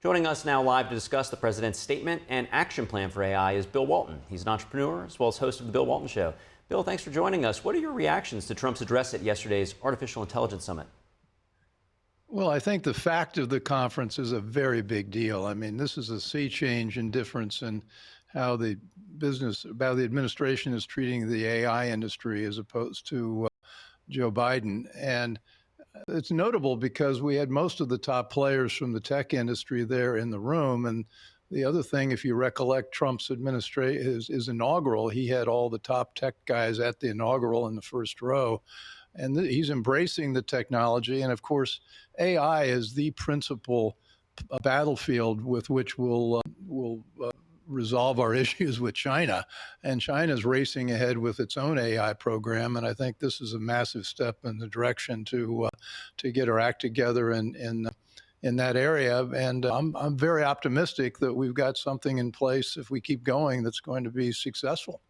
Joining us now live to discuss the president's statement and action plan for AI is Bill Walton. He's an entrepreneur as well as host of the Bill Walton Show. Bill, thanks for joining us. What are your reactions to Trump's address at yesterday's Artificial Intelligence Summit? Well, I think the fact of the conference is a very big deal. I mean, this is a sea change in difference in how the administration is treating the AI industry as opposed to Joe Biden. And it's notable because we had most of the top players from the tech industry there in the room. And the other thing, if you recollect Trump's administration, his inaugural, he had all the top tech guys at the inaugural in the first row. And he's embracing the technology. And of course, AI is the principal battlefield with which we'll resolve our issues with China. And China's racing ahead with its own AI program. And I think this is a massive step in the direction to get our act together in that area. And I'm very optimistic that we've got something in place, if we keep going, that's going to be successful.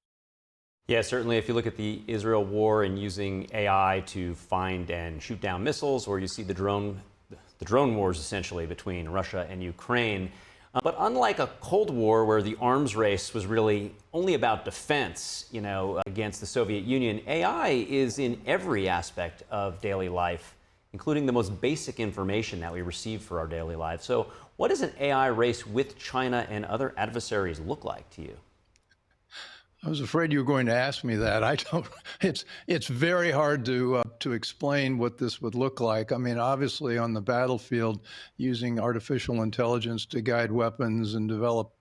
Yeah, certainly. If you look at the Israel war and using AI to find and shoot down missiles, or you see the drone wars essentially between Russia and Ukraine. But unlike a Cold War where the arms race was really only about defense, against the Soviet Union, AI is in every aspect of daily life, including the most basic information that we receive for our daily lives. So what does an AI race with China and other adversaries look like to you? I was afraid you were going to ask me that. I don't. It's very hard to explain what this would look like. I mean, obviously, on the battlefield, using artificial intelligence to guide weapons and develop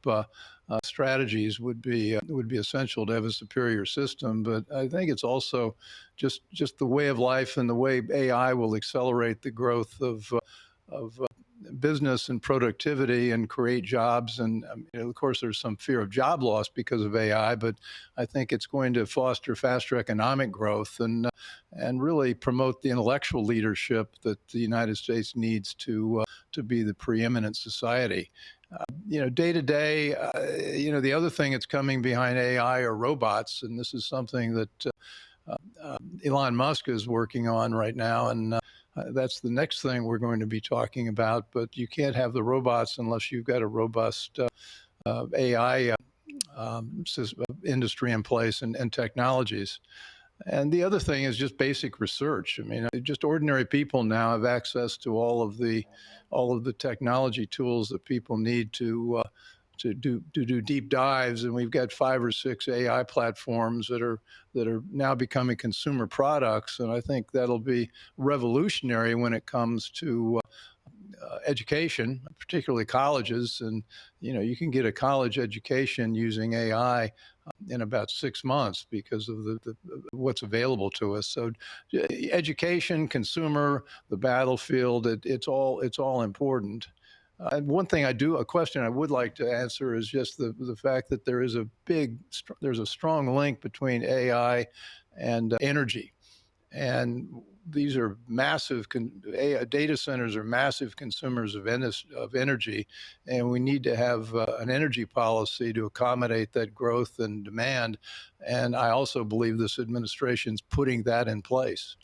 strategies would be essential to have a superior system. But I think it's also just the way of life and the way AI will accelerate the growth of business and productivity and create jobs. And of course, there's some fear of job loss because of AI, but I think it's going to foster faster economic growth and really promote the intellectual leadership that the United States needs to be the preeminent society. Day to day, the other thing that's coming behind AI are robots, and this is something that Elon Musk is working on right now, and that's the next thing we're going to be talking about. But you can't have the robots unless you've got a robust AI industry in place and technologies. And the other thing is just basic research. I mean, just ordinary people now have access to all of the technology tools that people need to do deep dives, and we've got 5 or 6 AI platforms that are now becoming consumer products, and I think that'll be revolutionary when it comes to education, particularly colleges. And you can get a college education using AI in about 6 months because of what's available to us. So, education, consumer, the battlefield, it's all important. And one thing a question I would like to answer is just the fact that there's a strong link between AI and energy. And these are massive, data centers are massive consumers of energy, and we need to have an energy policy to accommodate that growth and demand. And I also believe this administration's putting that in place.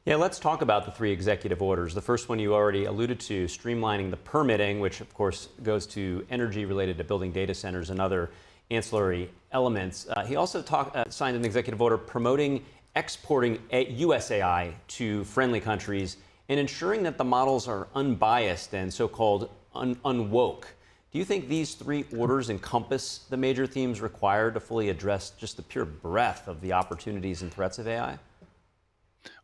Yeah, let's talk about the 3 executive orders. The first one you already alluded to, streamlining the permitting, which of course goes to energy related to building data centers and other ancillary elements. He also signed an executive order promoting exporting U.S. AI to friendly countries and ensuring that the models are unbiased and so-called unwoke. Do you think these 3 orders encompass the major themes required to fully address just the pure breadth of the opportunities and threats of AI?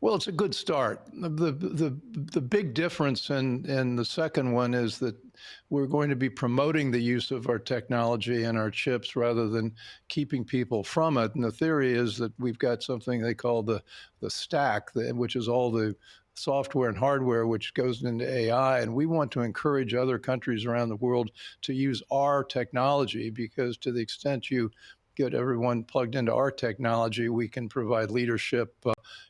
Well, it's a good start. The big difference in the second one is that we're going to be promoting the use of our technology and our chips rather than keeping people from it. And the theory is that we've got something they call the stack, which is all the software and hardware which goes into AI. And we want to encourage other countries around the world to use our technology, because to the extent you get everyone plugged into our technology, we can provide leadership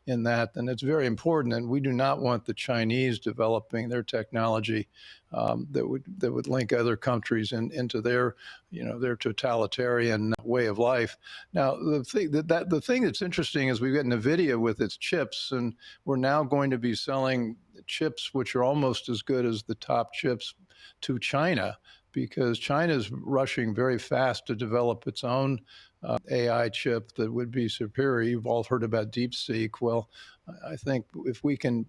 in that. And it's very important. And we do not want the Chinese developing their technology that would link other countries into their totalitarian way of life. Now, the thing that's interesting is we've got NVIDIA with its chips, and we're now going to be selling chips which are almost as good as the top chips to China, because China's rushing very fast to develop its own AI chip that would be superior. You've all heard about DeepSeek. Well, I think if we can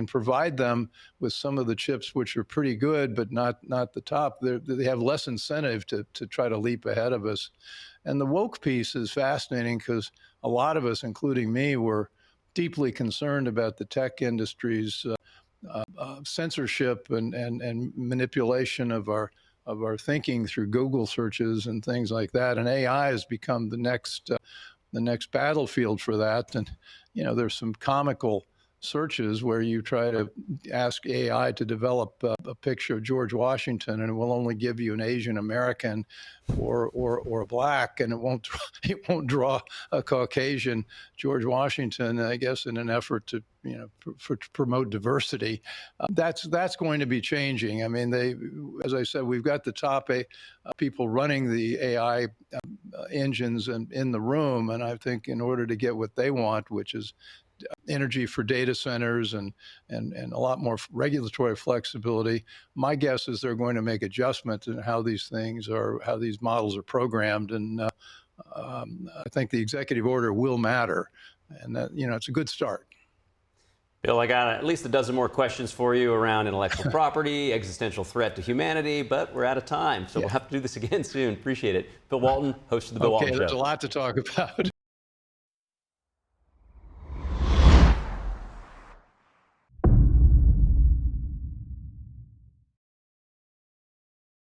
provide them with some of the chips which are pretty good but not the top, they have less incentive to try to leap ahead of us. And the woke piece is fascinating because a lot of us, including me, were deeply concerned about the tech industry's censorship and manipulation of our thinking through Google searches and things like that. And AI has become the next battlefield for that. And there's some comical searches where you try to ask AI to develop a picture of George Washington, and it will only give you an Asian American or a black, and it won't draw a Caucasian George Washington. I guess in an effort to to promote diversity. That's going to be changing. I mean, as I said, we've got the top people running the AI engines in the room, and I think in order to get what they want, which is energy for data centers and a lot more regulatory flexibility, my guess is they're going to make adjustments in how these models are programmed, and I think the executive order will matter, and that it's a good start. Bill, I got at least a dozen more questions for you around intellectual property, existential threat to humanity, but we're out of time, so we'll have to do this again soon. Appreciate it. Bill Walton, host of the Bill Walton Show. Okay, there's a lot to talk about.